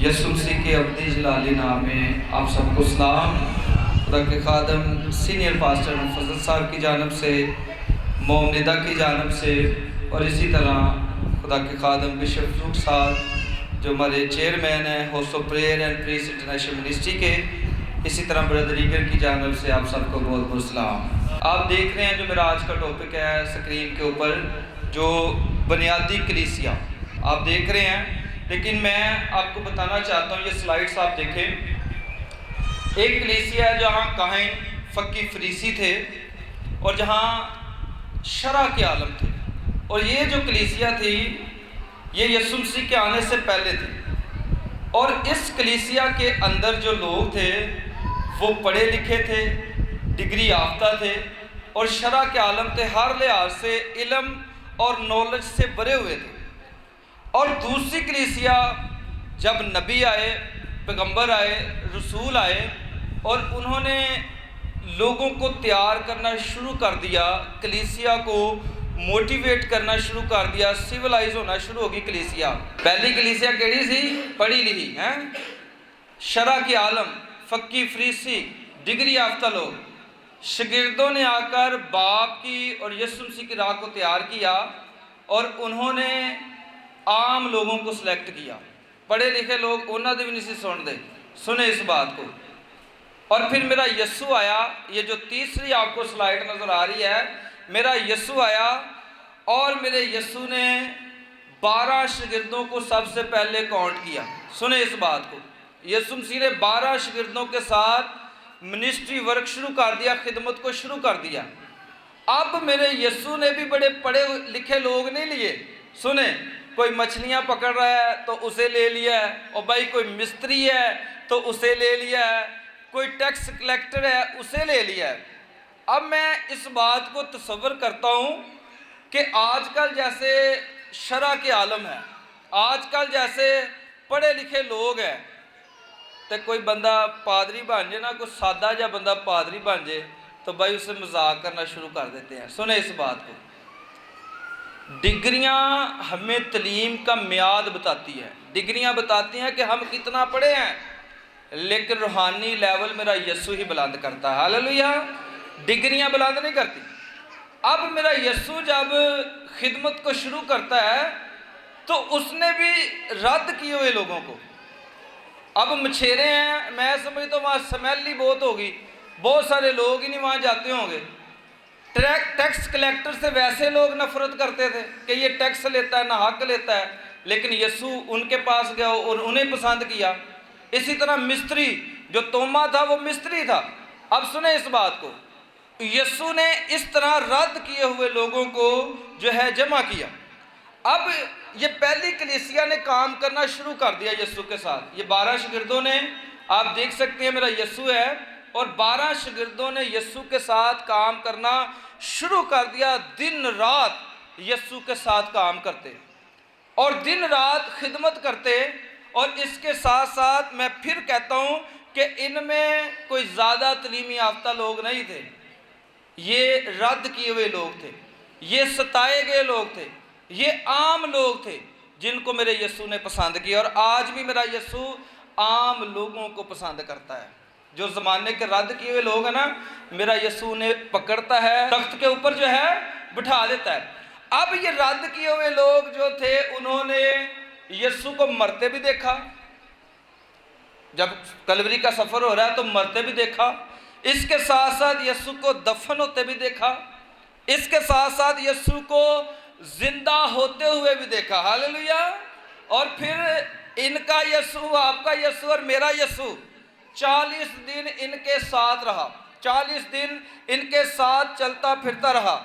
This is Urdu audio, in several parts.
یسوع مسیح کے ابدی جلالی نام میں آپ سب کو سلام۔ خدا کے خادم سینئر پاسٹر فضل صاحب کی جانب سے، مومندہ کی جانب سے، اور اسی طرح خدا کے خادم بشپ فروق صاحب جو ہمارے چیئرمین ہیں house of prayer and peace international ministry کے، اسی طرح بردر ایگر کی جانب سے آپ سب کو بہت بہت سلام۔ آپ دیکھ رہے ہیں جو میرا آج کا ٹاپک ہے اسکرین کے اوپر، جو بنیادی کلیسیا آپ دیکھ رہے ہیں، لیکن میں آپ کو بتانا چاہتا ہوں، یہ سلائیڈز آپ دیکھیں۔ ایک کلیسیا ہے جہاں کاہن، فقی، فریسی تھے اور جہاں شرع کے عالم تھے، اور یہ جو کلیسیا تھی یہ یسوع مسیح کے آنے سے پہلے تھی، اور اس کلیسیا کے اندر جو لوگ تھے وہ پڑھے لکھے تھے، ڈگری یافتہ تھے اور شرع کے عالم تھے، ہر لحاظ سے علم اور نالج سے بھرے ہوئے تھے۔ اور دوسری کلیسیا جب نبی آئے، پیغمبر آئے، رسول آئے اور انہوں نے لوگوں کو تیار کرنا شروع کر دیا، کلیسیا کو موٹیویٹ کرنا شروع کر دیا، سیولائز ہونا شروع ہوگی کلیسیا۔ پہلی کلیسیا کیڑی سی؟ پڑھی لکھی ہیں، شرع کے عالم، فقی، فریسی، ڈگری یافتہ لوگ، شاگردوں نے آ کر باپ کی اور یسوع مسیح کی راہ کو تیار کیا، اور انہوں نے عام لوگوں کو سلیکٹ کیا۔ پڑھے لکھے لوگ انہوں نے بھی نہیں سن دے، سنیں اس بات کو۔ اور پھر میرا یسوع آیا، یہ جو تیسری آپ کو سلائیڈ نظر آ رہی ہے، میرا یسوع آیا اور میرے یسوع نے 12 شاگردوں کو سب سے پہلے کاؤنٹ کیا۔ سنیں اس بات کو، یسوع مسیح نے 12 شاگردوں کے ساتھ منسٹری ورک شروع کر دیا، خدمت کو شروع کر دیا۔ اب میرے یسوع نے بھی بڑے پڑھے لکھے لوگ نہیں لیے، سنیں، کوئی مچھلیاں پکڑ رہا ہے تو اسے لے لیا ہے، اور بھائی کوئی مستری ہے تو اسے لے لیا ہے، کوئی ٹیکس کلیکٹر ہے اسے لے لیا ہے۔ اب میں اس بات کو تصور کرتا ہوں کہ آج کل جیسے شرع کے عالم ہے، آج کل جیسے پڑھے لکھے لوگ ہیں، تو کوئی بندہ پادری بن جائے نا، کوئی سادہ جا بندہ پادری بن جائے تو بھائی اسے مذاق کرنا شروع کر دیتے ہیں۔ سنیں اس بات کو، ڈگریاں ہمیں تعلیم کا میعاد بتاتی ہیں، ڈگریاں بتاتی ہیں کہ ہم کتنا پڑھے ہیں، لیکن روحانی لیول میرا یسوع ہی بلند کرتا ہے۔ ہاللیلویہ، ڈگریاں بلند نہیں کرتی۔ اب میرا یسوع جب خدمت کو شروع کرتا ہے تو اس نے بھی رد کیے ہوئے لوگوں کو، اب مچھیرے ہیں، میں سمجھتا ہوں وہاں سمیل ہی بہت ہوگی، بہت سارے لوگ ہی نہیں وہاں جاتے ہوں گے۔ ٹیکس کلیکٹر سے ویسے لوگ نفرت کرتے تھے کہ یہ ٹیکس لیتا ہے، نہ حق لیتا ہے، لیکن یسوع ان کے پاس گیا اور انہیں پسند کیا۔ اسی طرح مستری، جو توما تھا وہ مستری تھا۔ اب سنیں اس بات کو، یسوع نے اس طرح رد کیے ہوئے لوگوں کو جو ہے جمع کیا۔ اب یہ پہلی کلیسیا نے کام کرنا شروع کر دیا یسوع کے ساتھ۔ یہ 12 شاگردوں نے، آپ دیکھ سکتے ہیں میرا یسوع ہے، اور 12 شاگردوں نے یسوع کے ساتھ کام کرنا شروع کر دیا، دن رات یسوع کے ساتھ کام کرتے اور دن رات خدمت کرتے۔ اور اس کے ساتھ ساتھ میں پھر کہتا ہوں کہ ان میں کوئی زیادہ تعلیمی یافتہ لوگ نہیں تھے، یہ رد کیے ہوئے لوگ تھے، یہ ستائے گئے لوگ تھے، یہ عام لوگ تھے جن کو میرے یسوع نے پسند کیا۔ اور آج بھی میرا یسوع عام لوگوں کو پسند کرتا ہے۔ جو زمانے کے رد کیے ہوئے لوگ ہیں نا، میرا یسوع نے پکڑتا ہے، تخت کے اوپر جو ہے بٹھا دیتا ہے۔ اب یہ رد کیے ہوئے لوگ جو تھے انہوں نے یسوع کو مرتے بھی دیکھا، جب کلوری کا سفر ہو رہا ہے تو مرتے بھی دیکھا، اس کے ساتھ ساتھ یسوع کو دفن ہوتے بھی دیکھا، اس کے ساتھ ساتھ یسوع کو زندہ ہوتے ہوئے بھی دیکھا۔ ہاللیلویہ۔ اور پھر ان کا یسوع، آپ کا یسوع اور میرا یسوع 40 دن ان کے ساتھ رہا، 40 دن ان کے ساتھ چلتا پھرتا رہا،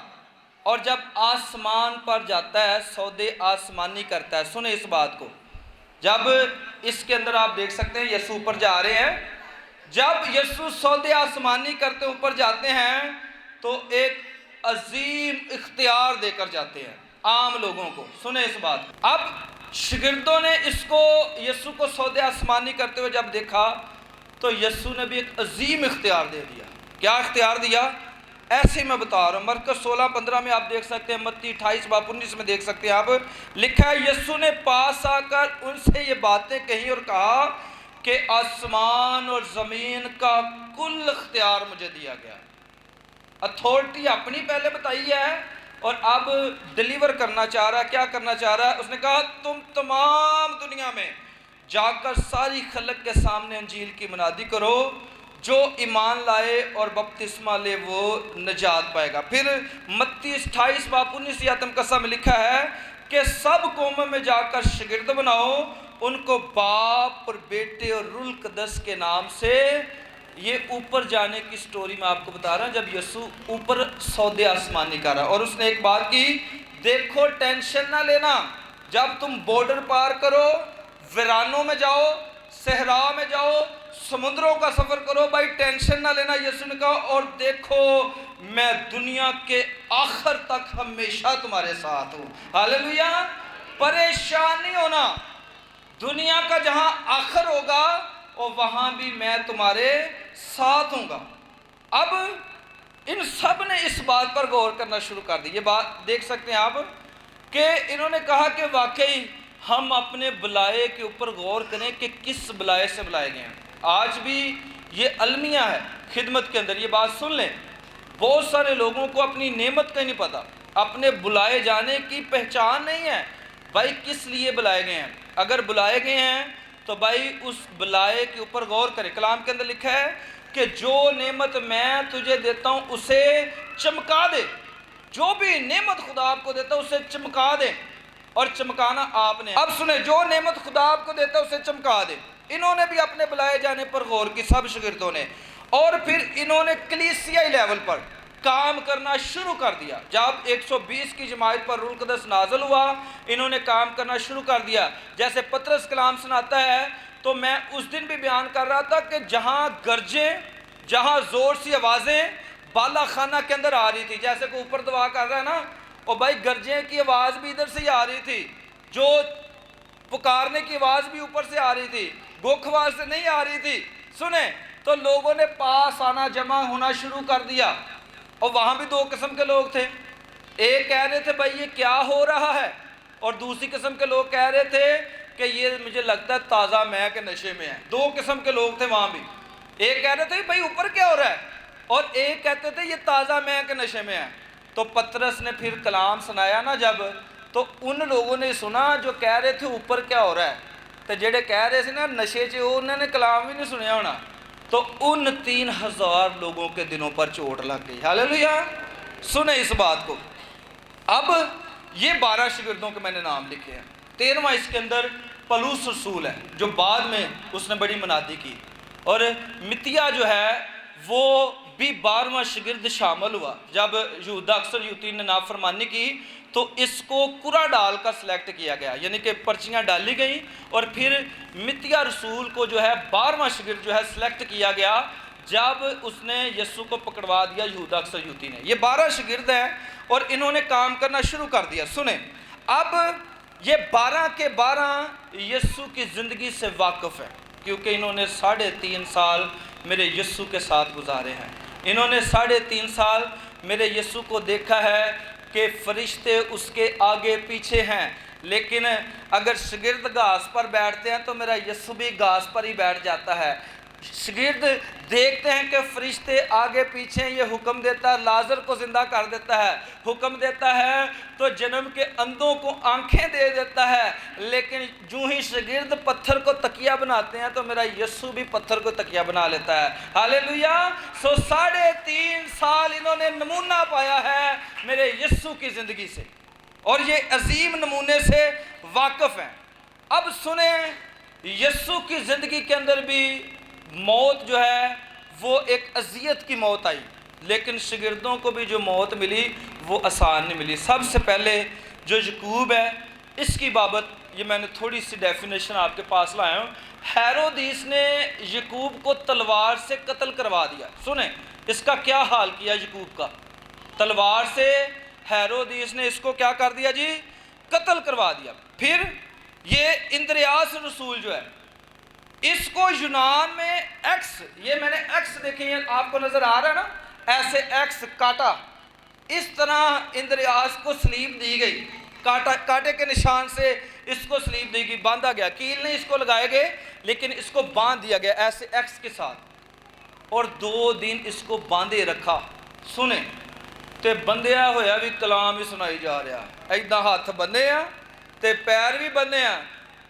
اور جب آسمان پر جاتا ہے سودے آسمانی کرتا ہے۔ سنیں اس بات کو، جب اس کے اندر آپ دیکھ سکتے ہیں یسوع اوپر جا رہے ہیں، جب یسوع سودے آسمانی کرتے اوپر جاتے ہیں تو ایک عظیم اختیار دے کر جاتے ہیں عام لوگوں کو۔ سنیں اس بات کو، اب شاگردوں نے اس کو، یسوع کو سودے آسمانی کرتے ہوئے جب دیکھا تو یسوع نے بھی ایک عظیم اختیار دے دیا۔ کیا اختیار دیا؟ ایسے میں بتا رہا ہوں، مرکز 16-15 میں آپ دیکھ سکتے ہیں، متی 28-19 میں دیکھ سکتے ہیں آپ، لکھا ہے یسوع نے پاس آ کر ان سے یہ باتیں کہیں اور کہا کہ آسمان اور زمین کا کل اختیار مجھے دیا گیا۔ اتھارٹی اپنی پہلے بتائی ہے اور اب ڈیلیور کرنا چاہ رہا ہے۔ کیا کرنا چاہ رہا ہے؟ اس نے کہا تم تمام دنیا میں جا کر ساری خلق کے سامنے انجیل کی منادی کرو، جو ایمان لائے اور بپتسمہ لے وہ نجات پائے گا۔ پھر متی 28-19 آیت قصہ میں لکھا ہے کہ سب قوموں میں جا کر شاگرد بناؤ، ان کو باپ اور بیٹے اور روح القدس کے نام سے۔ یہ اوپر جانے کی سٹوری میں آپ کو بتا رہا ہوں، جب یسوع اوپر سودے آسمانی کر رہا، اور اس نے ایک بات کی، دیکھو ٹینشن نہ لینا، جب تم بارڈر پار کرو، ویرانوں میں جاؤ، صحرا میں جاؤ، سمندروں کا سفر کرو، بھائی ٹینشن نہ لینا۔ یسوع نے کہا اور دیکھو میں دنیا کے آخر تک ہمیشہ تمہارے ساتھ ہوں۔ ہاللیلویہ! پریشان نہیں ہونا، دنیا کا جہاں آخر ہوگا اور وہاں بھی میں تمہارے ساتھ ہوں گا۔ اب ان سب نے اس بات پر غور کرنا شروع کر دی۔ یہ بات دیکھ سکتے ہیں آپ کہ انہوں نے کہا کہ واقعی ہم اپنے بلائے کے اوپر غور کریں کہ کس بلائے سے بلائے گئے ہیں۔ آج بھی یہ المیہ ہے خدمت کے اندر، یہ بات سن لیں، بہت سارے لوگوں کو اپنی نعمت کا ہی نہیں پتا، اپنے بلائے جانے کی پہچان نہیں ہے، بھائی کس لیے بلائے گئے ہیں۔ اگر بلائے گئے ہیں تو بھائی اس بلائے کے اوپر غور کرے۔ کلام کے اندر لکھا ہے کہ جو نعمت میں تجھے دیتا ہوں اسے چمکا دے، جو بھی نعمت خدا آپ کو دیتا ہے اسے چمکا دے، اور چمکانا آپ نے۔ اب سنیں، جو نعمت خدا آپ کو دیتا ہے اسے چمکا دے۔ انہوں نے بھی اپنے بلائے جانے پر غور کی، سب شاگردوں نے، اور پھر انہوں نے کلیسیائی لیول پر کام کرنا شروع کر دیا۔ جب 120 کی جماعت پر روح القدس نازل ہوا، انہوں نے کام کرنا شروع کر دیا۔ جیسے پطرس کلام سناتا ہے، تو میں اس دن بھی بیان کر رہا تھا کہ جہاں گرجیں، جہاں زور سی آوازیں بالا خانہ کے اندر آ رہی تھی، جیسے کوئی اوپر دعا کر رہا ہے نا، اور بھائی گرجیں کی آواز بھی ادھر سے ہی آ رہی تھی، جو پکارنے کی آواز بھی اوپر سے آ رہی تھی، گوکھواز سے نہیں آ رہی تھی۔ سنیں، تو لوگوں نے پاس آنا، جمع ہونا شروع کر دیا، اور وہاں بھی دو قسم کے لوگ تھے۔ ایک کہہ رہے تھے بھائی یہ کیا ہو رہا ہے، اور دوسری قسم کے لوگ کہہ رہے تھے کہ یہ مجھے لگتا ہے تازہ مے کے نشے میں ہے۔ دو قسم کے لوگ تھے وہاں بھی، ایک کہہ رہے تھے بھائی اوپر کیا ہو رہا ہے، اور ایک کہتے تھے یہ تازہ مے کے نشے میں ہے۔ تو پطرس نے پھر کلام سنایا نا جب، تو ان لوگوں نے سنا جو کہہ رہے تھے اوپر کیا ہو رہا ہے، تو جڑے کہہ رہے تھے نا نشے چ، انہوں نے کلام بھی نہیں سنیا ہونا، تو ان 3000 لوگوں کے دنوں پر چوٹ لگ گئی۔ ہاللیلویہ! سنیں اس بات کو۔ اب یہ 12 شاگردوں کے میں نے نام لکھے ہیں۔ 13واں اس کے اندر پولس رسول ہے، جو بعد میں اس نے بڑی منادی کی، اور متیا جو ہے وہ بھی 12واں شاگرد شامل ہوا۔ جب یہودا اکثر یہودی نے نافرمانی کی تو اس کو قرعہ ڈال کر سلیکٹ کیا گیا، یعنی کہ پرچیاں ڈالی گئیں، اور پھر متیا رسول کو جو ہے 12واں شاگرد جو ہے سلیکٹ کیا گیا، جب اس نے یسوع کو پکڑوا دیا یہودا اکثر یہودی نے۔ یہ 12 شاگرد ہیں اور انہوں نے کام کرنا شروع کر دیا۔ سنیں، اب یہ 12 کے 12 یسوع کی زندگی سے واقف ہیں، کیونکہ انہوں نے 3.5 سال میرے یسوع کے ساتھ گزارے ہیں۔ انہوں نے 3.5 سال میرے یسوع کو دیکھا ہے کہ فرشتے اس کے آگے پیچھے ہیں، لیکن اگر شاگرد گھاس پر بیٹھتے ہیں تو میرا یسوع بھی گھاس پر ہی بیٹھ جاتا ہے۔ شاگرد دیکھتے ہیں کہ فرشتے آگے پیچھے، یہ حکم دیتا ہے لازر کو زندہ کر دیتا ہے، حکم دیتا ہے تو جنم کے اندھوں کو آنکھیں دے دیتا ہے، لیکن جو ہی شاگرد پتھر کو تکیہ بناتے ہیں تو میرا یسوع بھی پتھر کو تکیہ بنا لیتا ہے۔ ہاللیلویہ! 3.5 سال انہوں نے نمونہ پایا ہے میرے یسوع کی زندگی سے، اور یہ عظیم نمونے سے واقف ہیں۔ اب سنیں، یسوع کی زندگی کے اندر بھی موت جو ہے وہ ایک اذیت کی موت آئی، لیکن شاگردوں کو بھی جو موت ملی وہ آسان نہیں ملی۔ سب سے پہلے جو یعقوب ہے، اس کی بابت یہ میں نے تھوڑی سی ڈیفینیشن آپ کے پاس لایا ہوں۔ ہیرودیس نے یعقوب کو تلوار سے قتل کروا دیا۔ سنیں اس کا کیا حال کیا یعقوب کا، تلوار سے ہیرودیس نے اس کو کیا کر دیا جی، قتل کروا دیا۔ پھر یہ اندریاس رسول جو ہے، اس کو یونان میں ایکس، یہ میں نے ایکس دیکھیں، آپ کو نظر آ رہا ہے نا، ایسے ایکس کاٹا، اس طرح اندریاس کو سلیب دی گئی، کاٹے کے نشان سے اس کو سلیب دی گئی، باندھا گیا، کیل نہیں اس کو لگائے گئے لیکن اس کو باندھ دیا گیا ایسے ایکس کے ساتھ، اور 2 دن اس کو باندھے رکھا۔ سنیں تے بندیا ہویا بھی کلام ہی سنائی جا رہا، ایدہ ہاتھ بندے ہیں تے پیر بھی بندے ہیں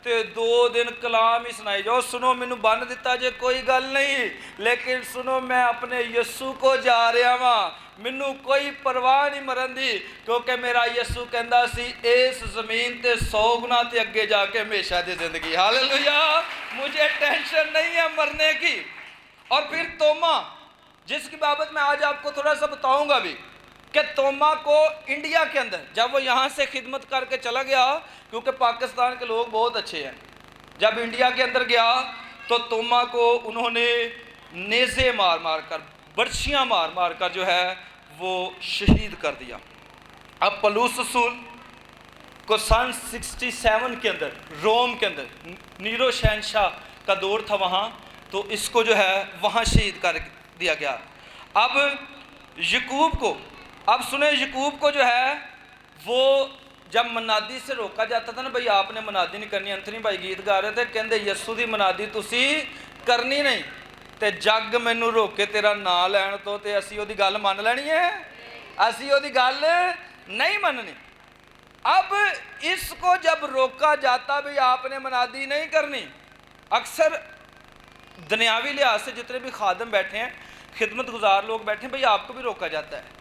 تے 2 دن کلام ہی سنائی جاؤ۔ سنو مینوں بن دیتا جے کوئی گل نہیں، لیکن سنو میں اپنے یسو کو جا رہا ہاں، مینوں کوئی پرواہ نہیں مرن دی، کیونکہ میرا یسو کہندا سی اس زمین تے 100 گنا تے اگے جا کے ہمیشہ دی زندگی۔ ہاللویا، مجھے ٹینشن نہیں ہے مرنے کی۔ اور پھر توما، جس کی بابت میں آج آپ کو تھوڑا سا بتاؤں گا بھی، کہ توما کو انڈیا کے اندر جب وہ یہاں سے خدمت کر کے چلا گیا، کیونکہ پاکستان کے لوگ بہت اچھے ہیں، جب انڈیا کے اندر گیا تو توما کو انہوں نے نیزے مار مار کر، برچیاں مار مار کر جو ہے وہ شہید کر دیا۔ اب پولس رسول کو سن 67 کے اندر روم کے اندر نیرو شہنشاہ کا دور تھا وہاں، تو اس کو جو ہے وہاں شہید کر دیا گیا۔ اب یعقوب کو، اب سنیں یعقوب کو جو ہے وہ جب منادی سے روکا جاتا تھا نا، بھئی آپ نے منادی نہیں کرنی، انتھنی بھائی گیت گا رہے تھے، کہندے یسو دی منادی تسی کرنی نہیں تے جگ مینوں روکے تیرا نام لین تو تے اسی او دی گل مان لینی ہے، اسی او دی گل نہیں مننی۔ اب اس کو جب روکا جاتا بھی آپ نے منادی نہیں کرنی، اکثر دنیاوی لحاظ سے جتنے بھی خادم بیٹھے ہیں، خدمت گزار لوگ بیٹھے ہیں، بھئی آپ کو بھی روکا جاتا ہے،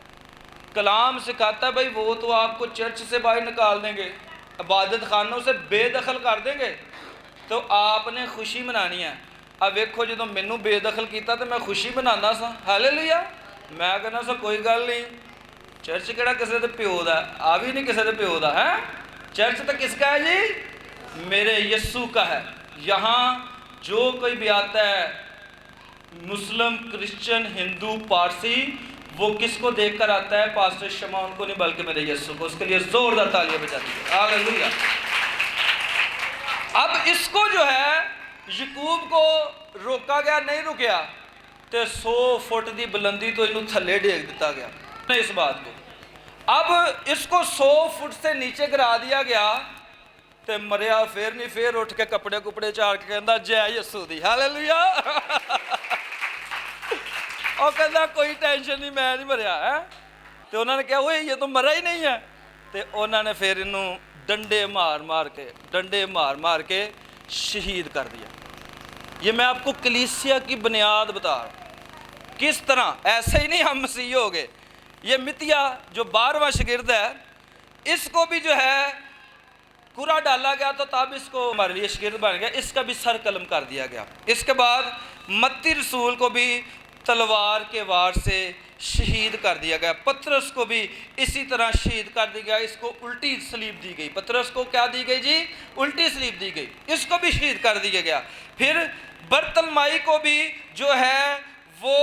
کلام سکھاتا ہے بھئی وہ تو آپ کو چرچ سے باہر نکال دیں گے، عبادت خانوں سے بے دخل کر دیں گے، تو آپ نے خوشی منانی ہے۔ اب ویکھو جدوں مینوں بے دخل کیتا تو میں خوشی منانا سا، ہاللویا، میں کہنا سا کوئی گل نہیں، چرچ کیڑا کسے دے پیو دا، آ بھی نہیں کسے دے پیو دا ہے، چرچ تو کس کا ہے جی؟ میرے یسوع کا ہے۔ یہاں جو کوئی بھی آتا ہے، مسلم، کرسچن، ہندو، پارسی، وہ کس کو دیکھ کر آتا ہے؟ پاسٹر شمعون کو نہیں بلکہ میرے یسوع کو۔ اس کے لیے زوردار تالیاں بجا دیجیے، ہاللویا۔ اب اس کو جو ہے یعقوب کو روکا گیا، نہیں رکیا تے 100 فٹ دی بلندی تو انہوں تھلے ڈیگ دیتا گیا اس بات کو۔ اب اس کو 100 فٹ سے نیچے گرا دیا گیا تے مریا پھر نہیں، پھر اٹھ کے کپڑے کپڑے چار کے کہندا جے یسوع دی، ہاللویا۔ اور کہندا کوئی ٹینشن نہیں، میں نہیں مریا ہے۔ تو انہوں نے کہا وہ یہ تو مرا ہی نہیں ہے، تو انہوں نے پھر انہوں ڈنڈے مار مار کے شہید کر دیا۔ یہ میں آپ کو کلیسیا کی بنیاد بتا رہا ہوں، کس طرح ایسے ہی نہیں ہم مسیح ہو گئے۔ یہ متیا جو 12واں شاگرد ہے، اس کو بھی جو ہے کورا ڈالا گیا تو تب اس کو ہمارے لیے شاگرد بن گیا، اس کا بھی سر قلم کر دیا گیا۔ اس کے بعد متی رسول کو بھی تلوار کے وار سے شہید کر دیا گیا، پترس کو بھی اسی طرح شہید کر دیا گیا، اس کو الٹی سلیب دی گئی۔ پترس کو کیا دی گئی جی؟ الٹی سلیب دی گئی، اس کو بھی شہید کر دیا گیا۔ پھر برتلمائی کو بھی جو ہے وہ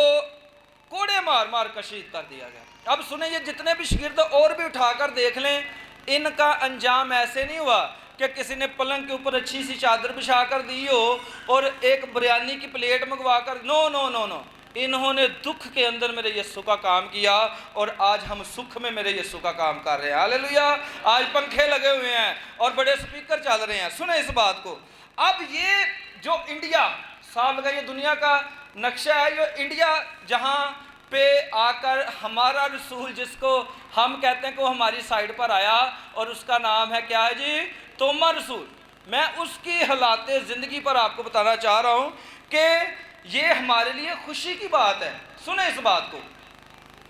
کوڑے مار مار کر شہید کر دیا گیا۔ اب سنیں، یہ جتنے بھی شاگرد اور بھی اٹھا کر دیکھ لیں، ان کا انجام ایسے نہیں ہوا کہ کسی نے پلنگ کے اوپر اچھی سی چادر بچھا کر دی ہو اور ایک بریانی کی پلیٹ منگوا کر، نو نو نو نو، انہوں نے دکھ کے اندر میرے یسوع کا کام کیا، اور آج ہم سکھ میں میرے یسوع کا کام کر رہے ہیں، ہاللویا۔ آج پنکھے لگے ہوئے ہیں اور بڑے سپیکر چل رہے ہیں، سنیں اس بات کو۔ اب یہ جو انڈیا صاحب لگا، یہ دنیا کا نقشہ ہے، یہ انڈیا جہاں پہ آ کر ہمارا رسول، جس کو ہم کہتے ہیں کہ وہ ہماری سائڈ پر آیا، اور اس کا نام ہے کیا ہے جی؟ توما رسول۔ میں اس کی حالات زندگی پر آپ کو بتانا چاہ رہا ہوں کہ یہ ہمارے لیے خوشی کی بات ہے۔ سنیں اس بات کو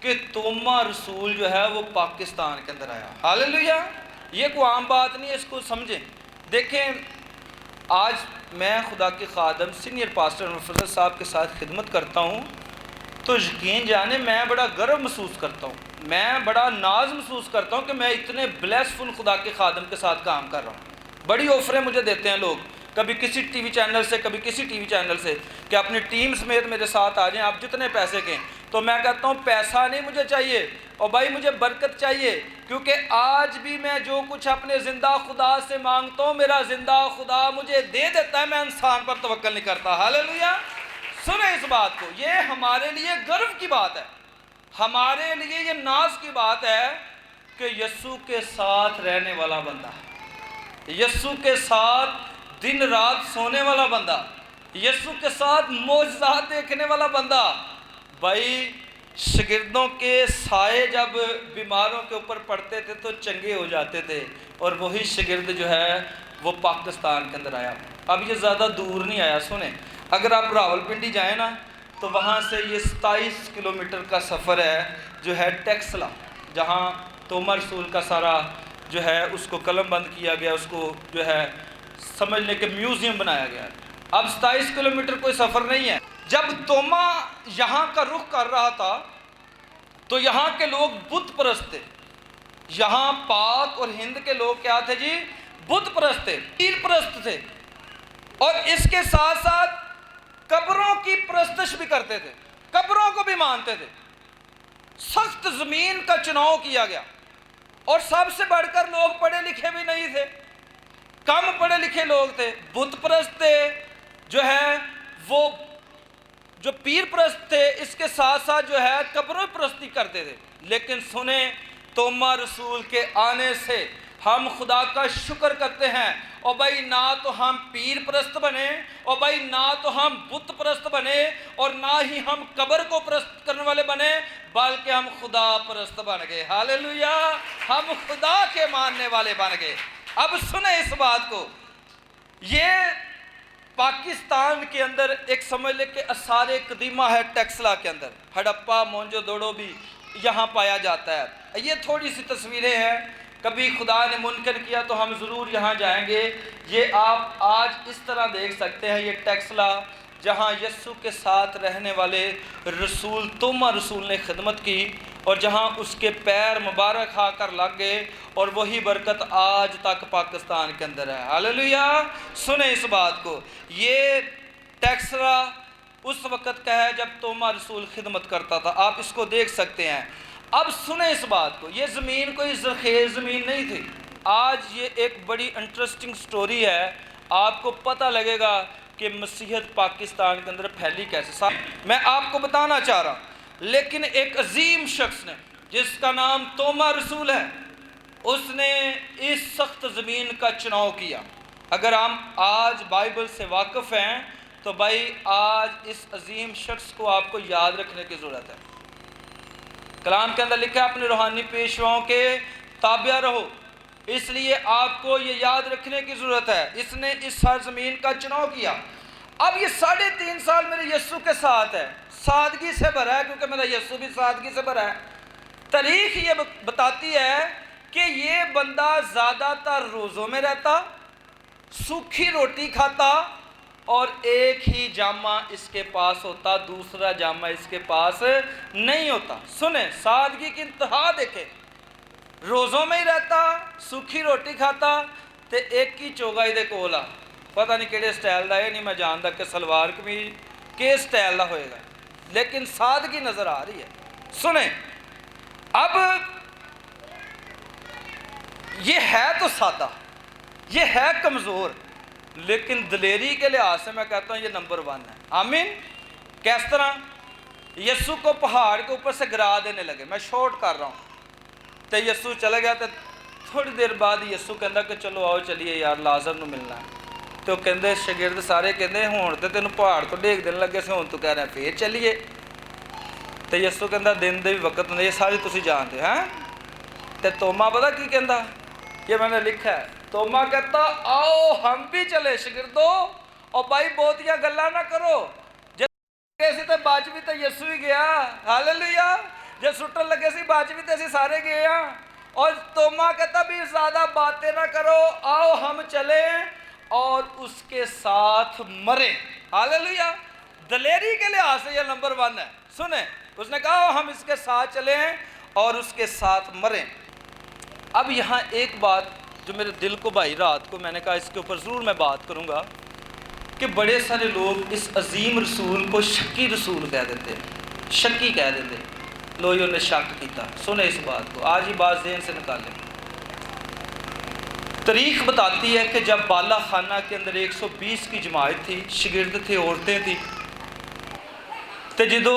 کہ توما رسول جو ہے وہ پاکستان کے اندر آیا، ہاللویا۔ یہ کوئی عام بات نہیں ہے، اس کو سمجھیں۔ دیکھیں، آج میں خدا کے خادم سینئر پاسٹر مفضل صاحب کے ساتھ خدمت کرتا ہوں، تو یقین جانے میں بڑا گرو محسوس کرتا ہوں، میں بڑا ناز محسوس کرتا ہوں کہ میں اتنے بلیسفل خدا کے خادم کے ساتھ کام کر رہا ہوں۔ بڑی آفریں مجھے دیتے ہیں لوگ، کبھی کسی ٹی وی چینل سے، کبھی کسی ٹی وی چینل سے، کہ اپنی ٹیم سمیت میرے ساتھ آ جائیں، آپ جتنے پیسے کہیں۔ تو میں کہتا ہوں پیسہ نہیں مجھے چاہیے، اور بھائی مجھے برکت چاہیے، کیونکہ آج بھی میں جو کچھ اپنے زندہ خدا سے مانگتا ہوں، میرا زندہ خدا مجھے دے دیتا ہے، میں انسان پر توکل نہیں کرتا، ہاللویا۔ سنیں اس بات کو، یہ ہمارے لیے گرو کی بات ہے، ہمارے لیے یہ ناز کی بات ہے کہ یسوع کے ساتھ رہنے والا بندہ، یسوع کے ساتھ دن رات سونے والا بندہ، یسوع کے ساتھ معجزات دیکھنے والا بندہ، بھائی شاگردوں کے سائے جب بیماروں کے اوپر پڑتے تھے تو چنگے ہو جاتے تھے، اور وہی شاگرد جو ہے وہ پاکستان کے اندر آیا۔ اب یہ زیادہ دور نہیں آیا، سنیں، اگر آپ راولپنڈی جائیں نا تو وہاں سے یہ 27 کلومیٹر کا سفر ہے جو ہے ٹیکسلا، جہاں تومہ رسول کا سارا جو ہے اس کو قلم بند کیا گیا، اس کو جو ہے سمجھنے کے میوزیم بنایا گیا۔ اب 27 کلومیٹر کوئی سفر نہیں ہے۔ جب تومہ یہاں کا رخ کر رہا تھا تو یہاں کے لوگ بت پرست تھے، یہاں پاک اور ہند کے لوگ کیا تھے جی؟ بت پرست تھے، پیر پرست تھے، اور اس کے ساتھ ساتھ قبروں کی پرستش بھی کرتے تھے، قبروں کو بھی مانتے تھے۔ سخت زمین کا چناؤ کیا گیا، اور سب سے بڑھ کر لوگ پڑھے لکھے بھی نہیں تھے، کم پڑھے لکھے لوگ تھے، بت پرست تھے، جو ہے وہ جو پیر پرست تھے، اس کے ساتھ ساتھ جو ہے قبروں پرستی کرتے تھے۔ لیکن سنیں، تومہ رسول کے آنے سے ہم خدا کا شکر کرتے ہیں، اور بھائی نہ تو ہم پیر پرست بنے، اور بھائی نہ تو ہم بت پرست بنے، اور نہ ہی ہم قبر کو پرست کرنے والے بنے، بلکہ ہم خدا پرست بن گئے۔ ہاللیلویا، ہم خدا کے ماننے والے بن گئے۔ اب سنیں اس بات کو، یہ پاکستان کے اندر ایک سمجھ لے کہ آثار قدیمہ ہے، ٹیکسلا کے اندر ہڑپا مونجو دوڑو بھی یہاں پایا جاتا ہے۔ یہ تھوڑی سی تصویریں ہیں، کبھی خدا نے منکر کیا تو ہم ضرور یہاں جائیں گے۔ یہ آپ آج اس طرح دیکھ سکتے ہیں، یہ ٹیکسلا جہاں یسوع کے ساتھ رہنے والے رسول تومہ رسول نے خدمت کی، اور جہاں اس کے پیر مبارک آ کر لگ گئے، اور وہی برکت آج تک پاکستان کے اندر ہے۔ ہاللیلویا، سنیں اس بات کو، یہ ٹیکسلا اس وقت کا ہے جب تومہ رسول خدمت کرتا تھا، آپ اس کو دیکھ سکتے ہیں۔ اب سنیں اس بات کو، یہ زمین کوئی زرخیز زمین نہیں تھی۔ آج یہ ایک بڑی انٹرسٹنگ سٹوری ہے، آپ کو پتہ لگے گا کہ مسیحیت پاکستان کے اندر پھیلی کیسے، میں آپ کو بتانا چاہ رہا ہوں۔ لیکن ایک عظیم شخص نے جس کا نام تومہ رسول ہے، اس نے اس سخت زمین کا چناؤ کیا۔ اگر ہم آج بائبل سے واقف ہیں تو بھائی آج اس عظیم شخص کو آپ کو یاد رکھنے کی ضرورت ہے۔ کلام کے اندر لکھا ہے اپنے روحانی پیشواؤں کے تابع رہو، اس لیے آپ کو یہ یاد رکھنے کی ضرورت ہے، اس نے اس سرزمین کا چناؤ کیا۔ اب یہ 3.5 سال میرے یسوع کے ساتھ ہے، سادگی سے بھرا ہے، کیونکہ میرا یسوع بھی سادگی سے بھرا ہے۔ تاریخ یہ بتاتی ہے کہ یہ بندہ زیادہ تر روزوں میں رہتا، سوکھی روٹی کھاتا، اور ایک ہی جامہ اس کے پاس ہوتا، دوسرا جامہ اس کے پاس نہیں ہوتا۔ سنیں، سادگی کی انتہا دیکھیں، روزوں میں ہی رہتا، سوکھی روٹی کھاتا، تے ایک ہی چوگا دے کولا، پتہ نہیں کہڑے سٹائل دا ہے، نہیں میں جانتا کہ سلوار کمیز کے سٹائل دا ہوئے گا، لیکن سادگی نظر آ رہی ہے۔ سنیں، اب یہ ہے تو سادہ، یہ ہے کمزور، لیکن دلیری کے لحاظ سے میں کہتا ہوں یہ نمبر 1 ہے۔ آمین۔ کس طرح؟ یسوع کو پہاڑ کے اوپر سے گرا دینے لگے، میں شارٹ کر رہا ہوں، تو یسوع چلا گیا، تو تھوڑی دیر بعد یسوع کہندا کہ چلو آؤ چلیے یار لازر نو ملنا ہے، تو کہندے شاگرد سارے کہندے ہون تے تینوں پہاڑ تو ڈیگ دین لگے سی، ہون تو کہہ رہے ہیں پھر چلیے، تو یسوع کہندا دن دے بھی وقت ہوندے، یہ سارے تسی جانتے ہیں۔ تے تومہ پتہ کی کہندا؟ یہ میں نے لکھا ہے، تومہ کہتا آؤ ہم بھی چلے شاگردو، اور بھائی بہتیاں گلاں نہ کرو، جے لگے سی تے بچ بھی تے یسوع ہی گیا۔ ہاللیلویا، جے سٹن لگے سی بچ بھی تے اسی سارے گئے ہاں۔ اور تومہ کہتا بھی زیادہ باتیں نہ کرو، آؤ ہم چلیں اور اس کے ساتھ مریں۔ ہاللیلویا، دلیری کے لحاظ سے یہ نمبر 1 ہے۔ سنیں، اس نے کہا ہم اس کے ساتھ چلیں اور اس کے ساتھ مریں۔ اب یہاں ایک بات جو میرے دل کو بھائی رات کو میں نے کہا اس کے اوپر ضرور میں بات کروں گا، کہ بڑے سارے لوگ اس عظیم رسول کو شکی رسول کہہ دیتے ہیں، شکی کہہ دیتے ہیں، لوگوں نے شک کیتا۔ سنیں اس بات کو، آج ہی بات ذہن سے نکالیں۔ تاریخ بتاتی ہے کہ جب بالا خانہ کے اندر 120 کی جماعت تھی، شاگرد تھے، عورتیں تھیں، تو جدو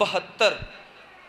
72